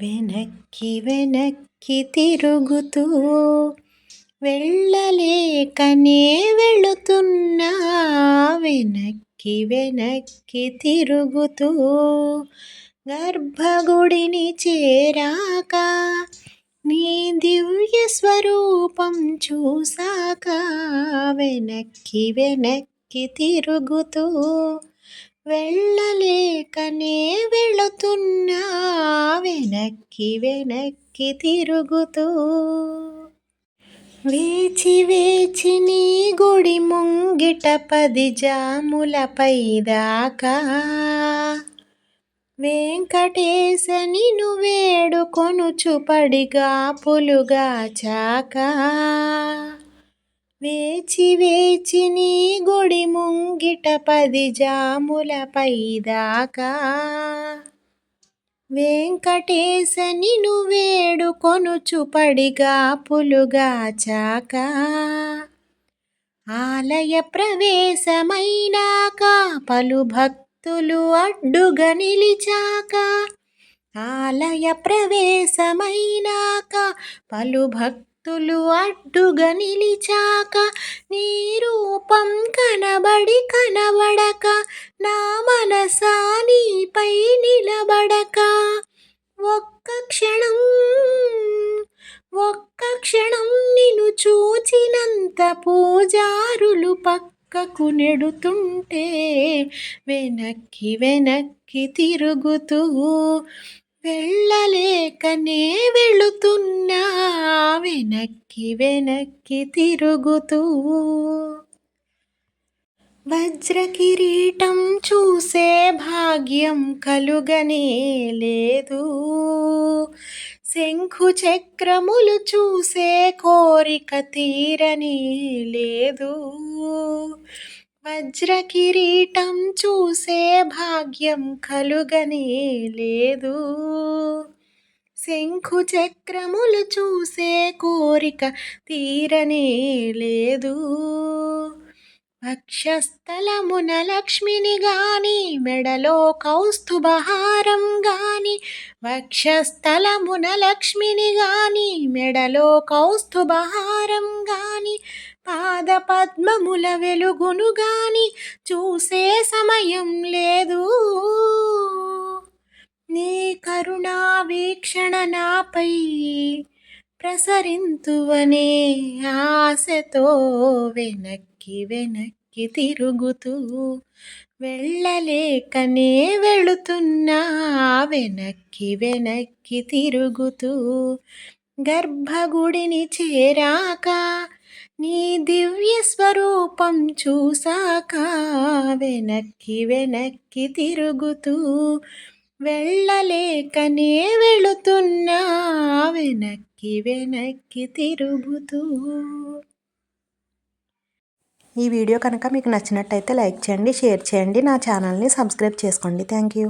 వెనక్కి వెనక్కి తిరుగుతూ వెళ్ళలేకనే వెళుతున్నా, వెనక్కి వెనక్కి తిరుగుతూ గర్భగుడిని చేరాక నీ దివ్య స్వరూపం చూసాక, వెనక్కి వెనక్కి తిరుగుతూ వెళ్ళలేకనే వెళుతున్నా, వెనక్కి వెనక్కి తిరుగుతూ వేచి వేచి నీ గుడి ముంగిట 10 జాములపై దాకా వెంకటేశ నిన్ను వేడుకొనుచు పడిగాపులుగా చాక, వేచి వేచి నీ గుడి ముంగిట 10 జాములపై దాకా వెంకటేశ నిన్ను వేడుకొనుచు పడిగాపులుగా చాక, ఆలయ ప్రవేశమైనాక పలు భక్తులు అడ్డుగా నిలిచాక, ఆలయ ప్రవేశమైనాక పలు భక్తులు అడ్డుగా నిలిచాక, నీ రూపం కనబడక నా మనసా నీపై నిలబడక, ఒక్క క్షణం నిన్ను చూచినంత పూజారులు పక్కకు నెడుతుంటే, వెనక్కి వెనక్కి తిరుగుతూ వెళ్ళలేకనే వెళుతున్నా, వెనక్కి వెనక్కి తిరుగుతూ వజ్ర కిరీటం చూసే భాగ్యం కలుగనే లేదు, శంఖు చక్రములు చూసే కోరిక తీరనే లేదు, వజ్ర కిరీటం చూసే భాగ్యం కలుగనే లేదు, శంఖు చక్రములు చూసే కోరిక తీరనే లేదు, వక్షస్థలమున లక్ష్మిని గాని మెడలో కౌస్తుభహారం గాని, వక్షస్థలమున లక్ష్మిని గాని మెడలో కౌస్తుభహారం గాని, పాద పద్మముల వెలుగును గాని చూసే సమయం లేదు, నీ కరుణా వీక్షణ నాపై ప్రసరింతువనే ఆశతో, వెనక్కి వెనక్కి తిరుగుతూ వెళ్ళలేకనే వెళుతున్నా, వెనక్కి వెనక్కి తిరుగుతూ గర్భగుడిని చేరాక నీ దివ్య స్వరూపం చూసాక, వెనక్కి వెనక్కి తిరుగుతూ వెళ్ళలేకనే వెళుతున్నా, వెనక్కి వెనక్కి తిరుగుతూ. ఈ వీడియో కనుక మీకు నచ్చినట్టయితే లైక్ చేయండి, షేర్ చేయండి, నా ఛానల్ని సబ్స్క్రైబ్ చేసుకోండి. Thank you.